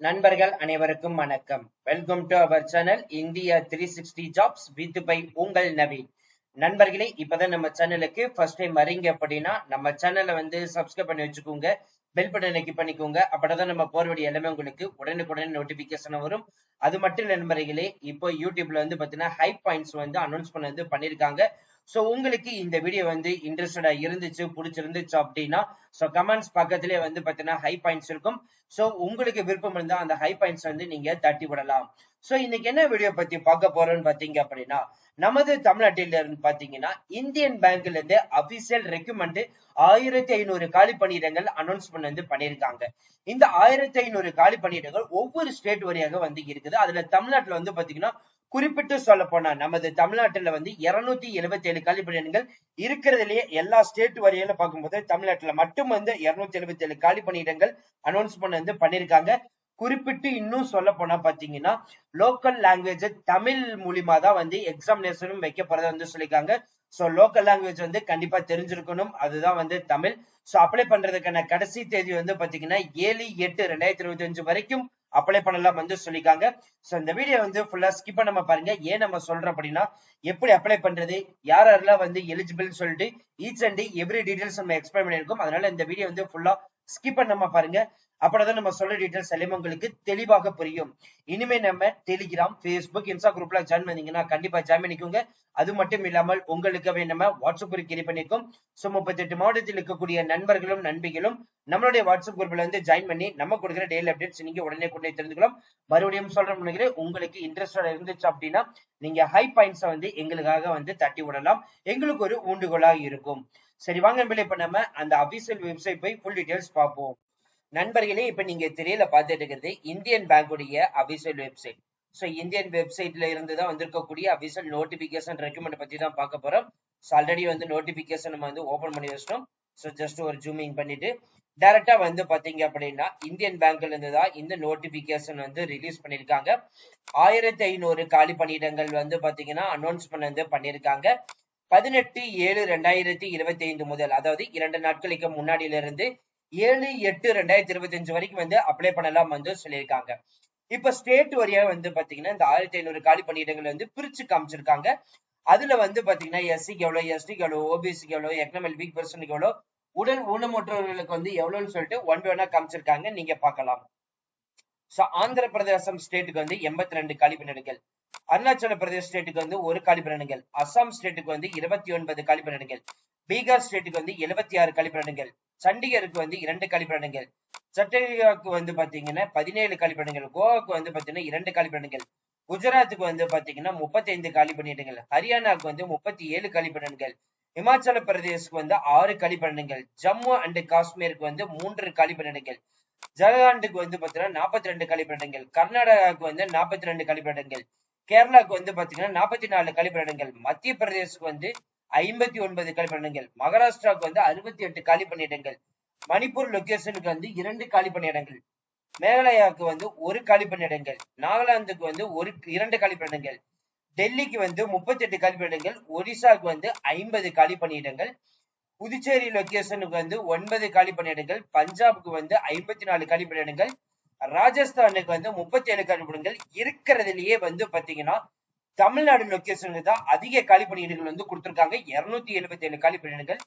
நண்பர்கள் அனைவருக்கும் வணக்கம். Welcome to our channel India 360 jobs with by உங்கள் நவீன். நண்பர்களே, இப்பதான் நம்ம சேனலுக்கு ஃபர்ஸ்ட் டைம் வரீங்க அப்படின்னா நம்ம சேனலை சப்ஸ்கிரைப் பண்ணி வச்சுக்கோங்க. பெல் பட்டனை கிளிக் பண்ணிக்கோங்க. அப்பதான் நம்ம போற வீடியோ எல்லாமே உங்களுக்கு உடனுக்குடன் நோட்டிபிகேஷன் வரும். அது மட்டும் இல்ல நண்பர்களே, இப்போ யூடியூப்ல பாத்தீங்கன்னா ஹை பாயிண்ட்ஸ் அனௌன்ஸ் பண்ணிருக்காங்க. சோ உங்களுக்கு இந்த வீடியோ இன்ட்ரெஸ்டடா இருந்துச்சு, பிடிச்சிருந்துச்சு அப்படின்னா சோ கமெண்ட்ஸ் பக்கத்திலே பாத்தீங்கன்னா ஹை பாயிண்ட்ஸ் இருக்கும். சோ உங்களுக்கு விருப்பம் இருந்தா அந்த ஹை பாயிண்ட்ஸ் நீங்க தட்டி விடலாம். சோ இன்னைக்கு என்ன வீடியோ பத்தி பார்க்க போறோம்னு பாத்தீங்க அப்படின்னா, நமது தமிழ்நாட்டில இருந்து பாத்தீங்கன்னா இந்தியன் பேங்க்ல இருந்து அபிஷியல் ரெக்ரூட்மெண்ட் 1500 காலி பணியிடங்கள் அனௌன்ஸ் பண்ணிருக்காங்க. இந்த 1500 காலி பணியிடங்கள் ஒவ்வொரு ஸ்டேட் வழியாக இருக்குது. அதுல தமிழ்நாட்டுல பாத்தீங்கன்னா குறிப்பிட்டு சொல்ல போனா நமது தமிழ்நாட்டுல 277 காலி பணியிடங்கள் இருக்கிறதுலயே எல்லா ஸ்டேட் வரையில பார்க்கும்போது தமிழ்நாட்டுல மட்டும் 277 காலி பணியிடங்கள் அனௌன்ஸ் பண்ணிருக்காங்க. குறிப்பிட்டு இன்னும் சொல்ல போனா பாத்தீங்கன்னா லோக்கல் லாங்குவேஜ் தமிழ் மூலியமா தான் எக்ஸாமினேஷனும் வைக்க போறதா சொல்லிருக்காங்க. சோ லோக்கல் லாங்குவேஜ் கண்டிப்பா தெரிஞ்சிருக்கணும். அதுதான் தமிழ். சோ அப்ளை பண்றதுக்கான கடைசி தேதி பாத்தீங்கன்னா 7/8/2025 வரைக்கும் அப்ளை பண்ணலாம் சொல்லிருக்காங்க. சோ இந்த வீடியோ ஃபுல்லா ஸ்கிப் பண்ணாம பாருங்க. ஏன் நம்ம சொல்றோம் அப்படின்னா, எப்படி அப்ளை பண்றது, யாரெல்லாம் எலிஜிபிள் சொல்லிட்டு ஈச் அண்ட் எவ்ரி டீடைல்ஸ் நம்ம எக்ஸ்பிளைன் பண்ணிருக்கோம். அதனால இந்த வீடியோ ஃபுல்லா ஸ்கிப் பண்ணாம பாருங்க. அப்பதான் நம்ம சொல்ற டீடைல்ஸ் எல்லாமே உங்களுக்கு தெளிவாக புரியும். இனிமே நம்ம டெலிகிராம், Facebook, இன்ஸ்டா குரூப்ல ஜாயின் பண்ணீங்கன்னா கண்டிப்பா ஜாயின் பண்ணிக்கோங்க. அது மட்டும் இல்லாமல் உங்களுக்கு நம்ம வாட்ஸ்அப் குரூப் கிரியேட் பண்ணிருக்கோம். சோ 38 மாவட்டத்தில் இருக்கக்கூடிய நண்பர்களும் நண்பிகளும் நம்மளுடைய வாட்ஸ்அப் குரூப்ல ஜாயின் பண்ணி நம்ம கொடுக்குற டெய்லி அப்டேட்ஸ் நீங்க உடனே கொண்டே தெரிஞ்சுக்கலாம். மறுபடியும் சொல்றேன் நினைக்கிறேன், உங்களுக்கு இன்ட்ரெஸ்டா இருந்துச்சு அப்படின்னா நீங்க ஹை பாயிண்ட்ஸ் எங்களுக்காக தட்டி விடலாம். எங்களுக்கு ஒரு ஊண்டுகோலாக இருக்கும். சரி வாங்க இப்ப நம்ம அந்த அபிஷியல் வெப்சைட் போய் ஃபுல் டீடைல்ஸ் பார்ப்போம். நண்பர்களே, இப்ப நீங்க திரையில பார்த்துட்டு இருக்கிறது இந்தியன் பேங்குடைய அபிஷியல் வெப்சைட். சோ இந்தியன் வெப்சைட்ல இருந்து தான் வந்திருக்கக்கூடிய அபிஷியல் நோட்டிபிகேஷன் ரெக்கமெண்ட் பத்தி தான் பார்க்க போறோம். சோ ஆல்ரெடி நோட்டிபிகேஷன் நம்ம ஓபன் பண்ணி வச்சிட்டோம். சோ ஜஸ்ட் ஒரு ஜூமிங் பண்ணிட்டு டைரக்டா பாத்தீங்க அப்படின்னா இந்தியன் பேங்க்ல இருந்து தான் இந்த நோட்டிபிகேஷன் ரிலீஸ் பண்ணிருக்காங்க. 1500 காலி பணியிடங்கள் பாத்தீங்கன்னா அனௌன்ஸ் பண்ணிருக்காங்க. 18/7/2025 முதல், அதாவது 2 நாட்களுக்கு முன்னாடியில இருந்து 7/8/2025 வரைக்கும் அப்ளை பண்ணலாம் சொல்லியிருக்காங்க. இப்ப ஸ்டேட் வரியா பாத்தீங்கன்னா இந்த 1500 காலி பணியிடங்கள் பிரிச்சு காமிச்சிருக்காங்க. அதுல பாத்தீங்கன்னா எஸ்சிக்கு எவ்வளவு, எஸ்டிக்கு எவ்வளவு, ஓபிசிக்கு எவ்வளவு, எக்கனாமிக் வீக் பர்சனுக்கு எவ்வளவு, உடல் ஊனமுற்றவர்களுக்கு எவ்வளவுன்னு சொல்லிட்டு ஒன் பை ஒன்னா காமிச்சிருக்காங்க. நீங்க பார்க்கலாம். சோ ஆந்திர பிரதேசம் ஸ்டேட்டுக்கு 82 காலி பணியிடங்கள், அருணாச்சல பிரதேஷ் ஸ்டேட்டுக்கு 1 காலி பணியிடங்கள், அசாம் ஸ்டேட்டுக்கு 29 காலி பணியிடங்கள், பீகார் ஸ்டேட்டுக்கு 76 காலி பணியிடங்கள், சண்டிகருக்கு 2 காலி பணியிடங்கள், சத்தீஸ்கருக்கு பாத்தீங்கன்னா 17 காலி பணியிடங்கள், கோவாக்கு பாத்தீங்கன்னா 2 காலி பணியிடங்கள், குஜராத்துக்கு பாத்தீங்கன்னா 35 காலி பணியிடங்கள், ஹரியானாவுக்கு 37 காலி பணியிடங்கள், இமாச்சல பிரதேஷ்க்கு 6 காலி பணியிடங்கள், ஜம்மு அண்ட் காஷ்மீருக்கு 3 காலி பணியிடங்கள், ஜார்க்கண்டுக்கு பாத்தீங்கன்னா 42 காலி பணியிடங்கள், கர்நாடகாவுக்கு 42 காலி பணியிடங்கள், கேரளாவுக்கு பாத்தீங்கன்னா 44 காலி பணியிடங்கள், மத்திய பிரதேசுக்கு 59 காலி பணியிடங்கள், மகாராஷ்டிராவுக்கு 68 காலி பணியிடங்கள், மணிப்பூர் லொகேஷனுக்கு 2 காலி பணியிடங்கள், மேகாலயாவுக்கு 1 காலி பணியிடங்கள், நாகாலாந்துக்கு 2 காலி பணியிடங்கள், டெல்லிக்கு 38 காலி பணியிடங்கள், ஒடிசாவுக்கு 50 காலி பணியிடங்கள், புதுச்சேரி லொகேஷனுக்கு 9 காலி பணியிடங்கள், பஞ்சாபுக்கு 54 காலி பணியிடங்கள், ராஜஸ்தானுக்கு 37 காலி பணியிடங்கள் இருக்கிறதுலயே பாத்தீங்கன்னா தமிழ்நாடு லொகேஷனுக்கு தான் அதிக காலி பணியிடங்கள் கொடுத்திருக்காங்க. 277 காலி பணியிடங்கள்.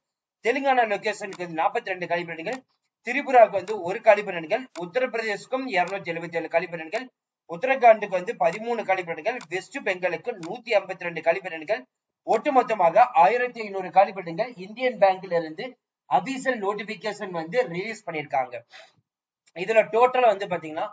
தெலுங்கானா லொகேஷனுக்கு 42 காலி பணியிடங்கள், திரிபுராவுக்கு 1 காலி பணியிடங்கள், உத்தரப்பிரதேசுக்கும் 277 காலி பணியிடங்கள், உத்தரகாண்டுக்கு 13 காலி பணியிடங்கள், வெஸ்ட் பெங்காலுக்கு 152 காலி பணியிடங்கள், ஒட்டுமொத்தமாக 1500 காலி பணியிடங்கள் இந்தியன் பேங்க்ல இருந்து அபிஷியல் நோட்டிபிகேஷன் ரிலீஸ் பண்ணிருக்காங்க. இதுல டோட்டலா பாத்தீங்கன்னா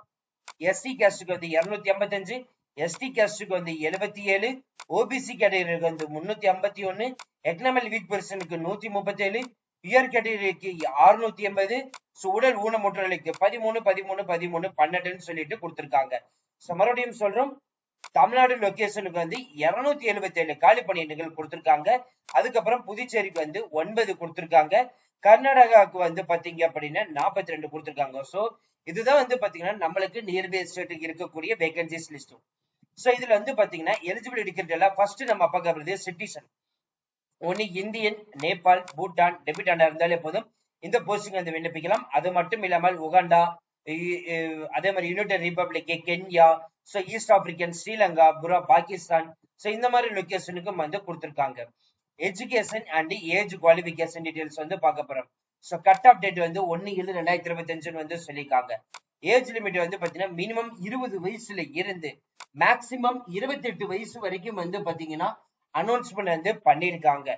எஸ்சி கேஸ்டுக்கு 255, எஸ்டி கேஸ்டுக்கு 77, ஓபிசி கேட்டகரிக்கு 351, எக்கனாமிக் வீக் பர்சனுக்கு 137, உயர் கேட்டகரிக்கு 680, உடல் ஊனமுற்றவர்களுக்கு 13 13 13 12 சொல்லிட்டு கொடுத்திருக்காங்க. மறுபடியும் சொல்றோம், தமிழ்நாடு லொகேஷனுக்கு 277 காலி பணியிடங்கள் கொடுத்திருக்காங்க. அதுக்கப்புறம் புதுச்சேரிக்கு 9 கொடுத்திருக்காங்க. கர்நாடகாவுக்கு பாத்தீங்க அப்படின்னா 42 கொடுத்திருக்காங்க. சோ இதுதான் பாத்தீங்கன்னா நம்மளுக்கு நியர்பை ஸ்டேட்டுக்கு இருக்கக்கூடிய வேகன்சிஸ் லிஸ்ட். சோ இதுல பாத்தீங்கன்னா எலிஜிபிலிட்டி கிரைட்டீரியா ஃபர்ஸ்ட் நம்ம பார்க்கறது சிட்டிசன். ஒன்னு இந்தியன், நேபாள், பூட்டான், டெபிட்டானா இருந்தாலே போதும் இந்த போஸ்டிங் விண்ணப்பிக்கலாம். அது மட்டும் இல்லாமல் உகாண்டா, அதே மாதிரி united republic, Kenya, so east African, Sri Lanka, Pakistan, so இந்த மாதிரி லொகேஷனுக்கும் வந்து கொடுத்துருக்காங்க. Education and age qualification details வந்து பார்க்க போறோம். ஸோ கட் ஆஃப் டேட் வந்து 1/7/2025 வந்து சொல்லியிருக்காங்க. ஏஜ் லிமிட் வந்து பாத்தீங்கன்னா மினிமம் 20 வயசுல இருந்து மேக்சிமம் 28 வயசு வரைக்கும் வந்து பாத்தீங்கன்னா அனௌன்ஸ்மெண்ட் வந்து பண்ணிருக்காங்க.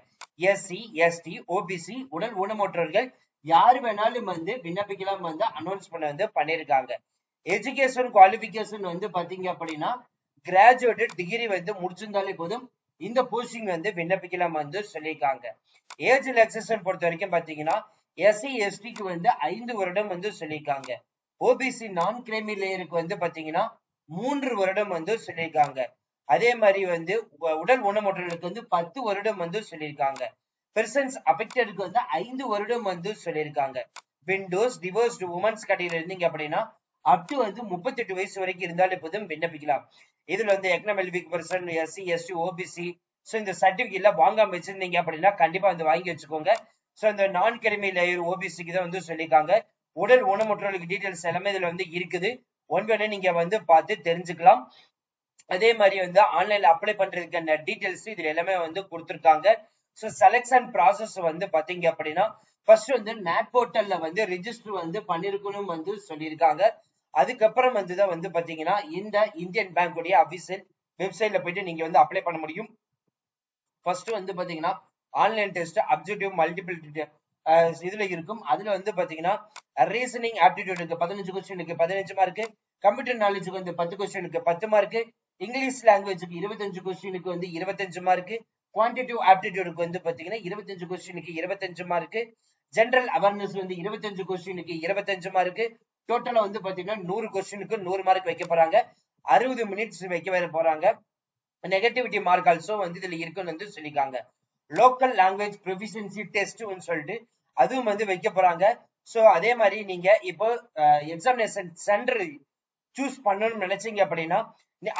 எஸ்சி, எஸ்டி, ஓபிசி, உடல் ஊனமுற்றவர்கள் யாரு வேணாலும் வந்து விண்ணப்பிக்கலாம் வந்து அனௌன்ஸ்மெண்ட் வந்து பண்ணிருக்காங்க. எஜுகேஷன் குவாலிபிகேஷன் வந்து பாத்தீங்க அப்படின்னா கிராஜுவேட் டிகிரி வந்து முடிச்சிருந்தாலே போதும் இந்த போஸ்டிங் வந்து விண்ணப்பிக்கலாம் வந்து சொல்லியிருக்காங்க. ஏஜ் ரிலாக்சேஷன் பொறுத்த வரைக்கும் பாத்தீங்கன்னா எஸ்சி, எஸ்டிக்கு வந்து 5 வருடம் வந்து சொல்லியிருக்காங்க. ஓபிசி நான் கிரைமி லேயருக்கு வந்து பாத்தீங்கன்னா 3 வருடம் வந்து சொல்லியிருக்காங்க. அதே மாதிரி வந்து உடல் ஊனமுற்றவர்களுக்கு வந்து 10 வருடம் வந்து சொல்லியிருக்காங்க. பெர்சன்ஸ் அஃபெக்டடுக்கு வந்து 5 வருடம் வந்து சொல்லியிருக்காங்க. விண்டோஸ் டிவோர்ஸ்டு உமன்ஸ் கேட்டகரியில இருந்தீங்க அப்படின்னா அப் டு வந்து 38 வயசு வரைக்கும் இருந்தாலே போதும் விண்ணப்பிக்கலாம். இதுல வந்து economic weak person, SC, ST, OBC, so இந்த சர்டிபிகேட்ல வாங்காம வச்சிருந்தீங்க அப்படின்னா கண்டிப்பா வந்து வாங்கி வச்சுக்கோங்க. ஸோ இந்த நான் கிரிமி லேயர் ஓபிசிக்கு தான் வந்து சொல்லியிருக்காங்க. உடல் ஊனமுற்றவர்களுக்கு டீடைல்ஸ் எல்லாமே இதுல வந்து இருக்குது. ஒன்பது நீங்க வந்து பார்த்து தெரிஞ்சுக்கலாம். அதே மாதிரி வந்து ஆன்லைன்ல அப்ளை பண்றதுக்கான டீடைல்ஸ் இதுல எல்லாமே வந்து கொடுத்துருக்காங்க. ஸோ செலக்ஷன் ப்ராசஸ் வந்து பாத்தீங்க அப்படின்னா ஃபர்ஸ்ட் வந்து நேட் போர்ட்டல்ல வந்து ரிஜிஸ்டர் வந்து பண்ணிருக்கணும் வந்து சொல்லியிருக்காங்க. அதுக்கப்புறம் வந்துதான் வந்து பாத்தீங்கன்னா இந்த இந்தியன் பேங்க் உடைய அபிஷியல் வெப்சைட்ல போயிட்டு நீங்க வந்து அப்ளை பண்ண முடியும். ஃபர்ஸ்ட் வந்து பாத்தீங்கன்னா ஆன்லைன் டெஸ்ட் அப்ஜெக்டிவ் மல்டிபிள் இதுல இருக்கும். அதுல வந்து பாத்தீங்கன்னா ரீசனிங் ஆப்டிடியூடுக்கு 15 கொஸ்டினுக்கு 15 மார்க்கு, கம்ப்யூட்டர் நாலேஜுக்கு வந்து 10 கொஸ்டினுக்கு 10 மார்க்கு, இங்கிலீஷ் லாங்குவேஜுக்கு 25 கொஸ்டினுக்கு வந்து 25 மார்க்கு, குவான்டிட்டிவ் ஆப்டிடியூடுக்கு வந்து பாத்தீங்கன்னா 25 கொஸ்டினுக்கு 25 மார்க்கு, ஜெனரல் அவேர்னஸ் வந்து 25 கொஸ்டினுக்கு 25 மார்க்கு, டோட்டலா வந்து பாத்தீங்கன்னா 100 கொஸ்டினுக்கு 100 மார்க் வைக்க போறாங்க. 60 மினிட்ஸ் வைக்க போறாங்க. நெகட்டிவிட்டி மார்க் ஆல்சோ வந்து இதுல இருக்குன்னு வந்து சொல்லிருக்காங்க. லோக்கல் லாங்குவேஜ் ப்ரொஃபிஷியன்சி டெஸ்ட்னு சொல்லிட்டு அதுவும் வந்து வைக்க போறாங்க. ஸோ அதே மாதிரி நீங்க இப்போ எக்ஸாமினேஷன் சென்டர் சூஸ் பண்ணணும்னு நினைச்சீங்க அப்படின்னா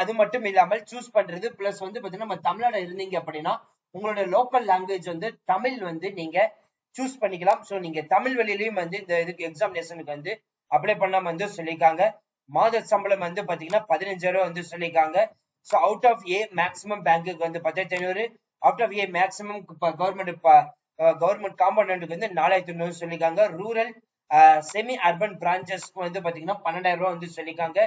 அது மட்டும் இல்லாமல் சூஸ் பண்றது பிளஸ் வந்து பாத்தீங்கன்னா நம்ம தமிழ்நாடு இருந்தீங்க அப்படின்னா உங்களோட லோக்கல் லாங்குவேஜ் வந்து தமிழ் வந்து நீங்க சூஸ் பண்ணிக்கலாம். ஸோ நீங்க தமிழ் வழியிலையும் வந்து இந்த இதுக்கு எக்ஸாமினேஷனுக்கு வந்து அப்ளை பண்ணாம வந்து சொல்லியிருக்காங்க. மாத சம்பளம் வந்து பாத்தீங்கன்னா 15,000 வந்து சொல்லியிருக்காங்க. So out of a maximum பேங்க்குக்கு வந்து 10,500, out of a maximum government காம்பவுண்டுக்கு வந்து 4,500 சொல்லியிருக்காங்க. ரூரல் செமி அர்பன் பிரான்சஸ்க்கு வந்து பாத்தீங்கன்னா 12,000 வந்து சொல்லியிருக்காங்க.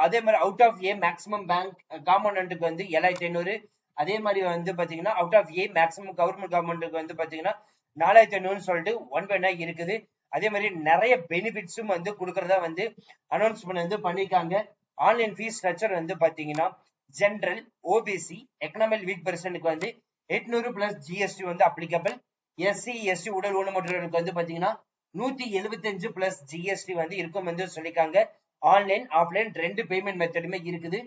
அதே மாதிரி out of a maximum bank காம்பவுண்டுக்கு வந்து 7,500. அதே மாதிரி வந்து பாத்தீங்கன்னா out of a maximum government காம்பவுண்டுக்கு வந்து பாத்தீங்கன்னா 4,500 சொல்லிட்டு 1/9 இருக்குது. அதே மாதிரி நிறைய பெனிஃபிட்ஸும் வந்து கொடுக்கறதா வந்து அனௌன்ஸ்மெண்ட் வந்து பண்ணிருக்காங்க. ஆன்லைன் ஃபீஸ் ஸ்ட்ரக்சர் வந்து பாத்தீங்கன்னா ஜெனரல், ஓபிசி, எக்கனாமிக் வீக் பர்சனுக்கு வந்து 800 பிளஸ் ஜிஎஸ்டி வந்து அப்ளிகபிள். எஸ்சி, எஸ்டி உடல் ஊனமுற்றவர்களுக்கு வந்து பாத்தீங்கன்னா 175 பிளஸ் ஜிஎஸ்டி வந்து இருக்கும் வந்து சொல்லிருக்காங்க. ஆன்லைன் ஆஃப்லைன் 2 பேமெண்ட் மெத்தடுமே இருக்குது.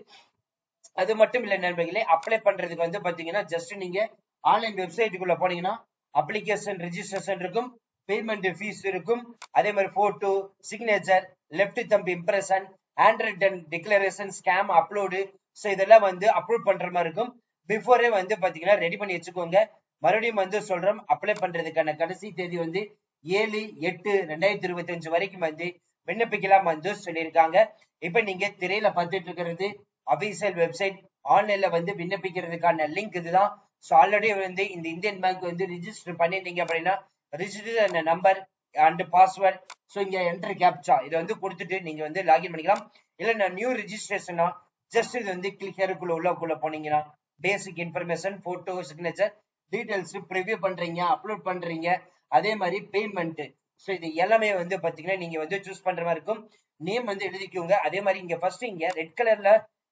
அது மட்டும் இல்ல நண்பர்களே, அப்ளை பண்றதுக்கு வந்து பாத்தீங்கன்னா ஜஸ்ட் நீங்க ஆன்லைன் வெப்சைட்டுக்குள்ள போனீங்கன்னா அப்ளிகேஷன் ரெஜிஸ்ட்ரேஷன் இருக்கும், பேமெண்ட் ஃபீஸ் இருக்கும், அதே மாதிரி photo, signature, left thumb impression, hand return declaration, scam upload, so இதெல்லாம் வந்து அப்லோட் பண்ற மாதிரி இருக்கும். பிஃபோரே வந்து பாத்தீங்கன்னா ரெடி பண்ணி வச்சுக்கோங்க. மறுபடியும் வந்து சொல்றோம், அப்ளை பண்றதுக்கான கடைசி தேதி வந்து 7/8/2025 வரைக்கும் வந்து விண்ணப்பிக்கலாம் வந்து சொல்லியிருக்காங்க. இப்ப நீங்க திரையில பார்த்துட்டு இருக்கிறது அபிஷியல் வெப்சைட். ஆன்லைன்ல வந்து விண்ணப்பிக்கிறதுக்கான லிங்க் இதுதான். ஸோ ஆல்ரெடி வந்து இந்த இந்தியன் பேங்க் வந்து ரிஜிஸ்டர் பண்ணிருந்தீங்க அப்படின்னா register number and password, so இங்க என்டர் கேப்சா இதை வந்து கொடுத்துட்டு நீங்க வந்து லாகின் பண்ணிக்கலாம். இல்ல நான் நியூ ரிஜிஸ்ட்ரேஷனா ஜஸ்ட் இது வந்து கிளிக் ஹேருக்குள்ள உள்ளக்குள்ள போனீங்கன்னா பேசிக் information, photo, signature details preview பண்றீங்க, அப்லோட் பண்றீங்க. அதே மாதிரி பேமெண்ட், ஸோ இது எல்லாமே வந்து பாத்தீங்கன்னா நீங்க வந்து சூஸ் பண்ற மாதிரி இருக்கும். நேம் வந்து எழுதிக்கோங்க. அதே மாதிரி இங்க ஃபர்ஸ்ட் இங்க ரெட் கலர்ல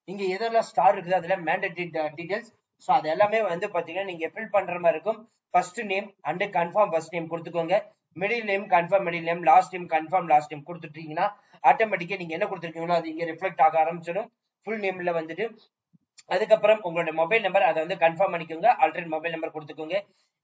இங்க எதெல்லாம் ஸ்டார் இருக்குது அதுல மேண்டேட்டரி டீடைல்ஸ், ஸோ அது எல்லாமே வந்து பாத்தீங்கன்னா நீங்க ஃபில் பண்ற மாதிரி இருக்கும். First name and confirm first name கொடுத்துக்கோங்க. Middle name confirm middle name, last name confirm last name கொடுத்துட்டீங்கன்னா ஆட்டோமேட்டிக்கா நீங்க என்ன கொடுத்துருக்கீங்களோ அது இங்க ரிஃப்ளெக்ட் ஆக ஆரம்பிச்சிடும் ஃபுல் நேம்ல வந்துட்டு. அதுக்கப்புறம் உங்களோட மொபைல் நம்பர் அதை வந்து கன்ஃபார்ம் பண்ணிக்கோங்க. ஆல்ரெடி மொபைல் நம்பர் கொடுத்துக்கோங்க.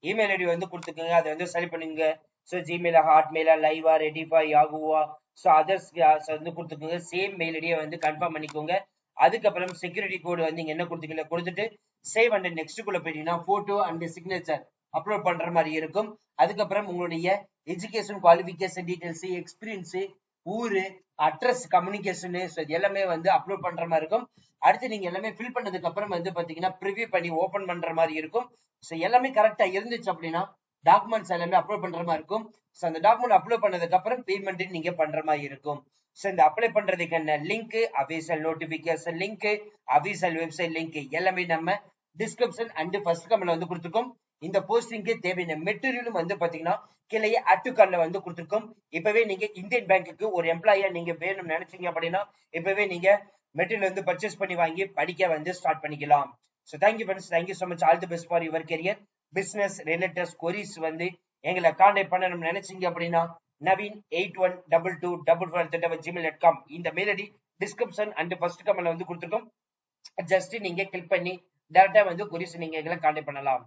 இமெயில் ஐடி வந்து கொடுத்துக்கோங்க, அதை வந்து சரி பண்ணுங்க. ஸோ ஜிமெயிலா, ஹாட்மெயிலா, லைவா, ரெடிஃபா, யாகுவா, ஸோ அதர்ஸ் வந்து கொடுத்துக்கோங்க. சேம் மெயில் ஐடியை வந்து கன்ஃபார்ம் பண்ணிக்கோங்க. அதுக்கப்புறம் செக்யூரிட்டி கோடு வந்து நீங்க என்ன கொடுத்துக்கல கொடுத்துட்டு சேவ் அண்ட் நெக்ஸ்ட் குள்ள போயிட்டீங்கன்னா போட்டோ அண்ட் சிக்னேச்சர் அப்லோட் பண்ற மாதிரி இருக்கும். அதுக்கப்புறம் உங்களுடைய எஜுகேஷன் குவாலிபிகேஷன் டீடைல்ஸ், எக்ஸ்பீரியன்ஸ், ஊரு, அட்ரஸ் கம்யூனிகேஷன் எல்லாமே வந்து அப்லோட் பண்ற மாதிரி இருக்கும். அடுத்து நீங்க எல்லாமே ஃபில் பண்ணதுக்கு அப்புறம் வந்து பாத்தீங்கன்னா ப்ரிவியூ பண்ணி ஓபன் பண்ற மாதிரி இருக்கும். ஸோ எல்லாமே கரெக்டா இருந்துச்சு அப்படின்னா டாக்குமெண்ட்ஸ் எல்லாமே அப்லோட் பண்ற மாதிரி இருக்கும். ஸோ அந்த டாக்குமெண்ட் அப்லோட் பண்ணதுக்கு அப்புறம் பேமெண்ட் நீங்க பண்ற மாதிரி இருக்கும். ஸோ இந்த அப்ளை பண்றதுக்கு என்ன link, official notification link, official website link எல்லாமே நம்ம டிஸ்கிரிப்ஷன் அண்ட் ஃபர்ஸ்ட் கமெண்ட்ல வந்து கொடுத்துருக்கோம். இந்த போஸ்டிங்க்கு தேவையான மெட்டீரியலும் வந்து பாத்தீங்கன்னா கீழே ஆட் டு கார்ட்ல வந்து கொடுத்துருக்கோம். இப்பவே நீங்க இந்தியன் பேங்க்குக்கு ஒரு எம்ப்ளாயா நீங்க வேணும்னு நினைச்சீங்க அப்படின்னா இப்பவே நீங்க மெட்டீரியல் வந்து பர்ச்சேஸ் பண்ணி வாங்கி படிக்க வந்து ஸ்டார்ட் பண்ணிக்கலாம். So thank you friends, thank you so much, all the best for your career. Business related queries வந்து எங்களை கான்டாக்ட் பண்ணணும்னு நினைச்சீங்க அப்படின்னா naveen812244@gmail.com இந்த mail ID description and first கமெண்ட்ல வந்து கொடுத்துருக்கோம். ஜஸ்ட் நீங்க கிளிக் பண்ணி டைரக்டா வந்து கொரிஸ் நீங்க எங்களை கான்டாக்ட் பண்ணலாம்.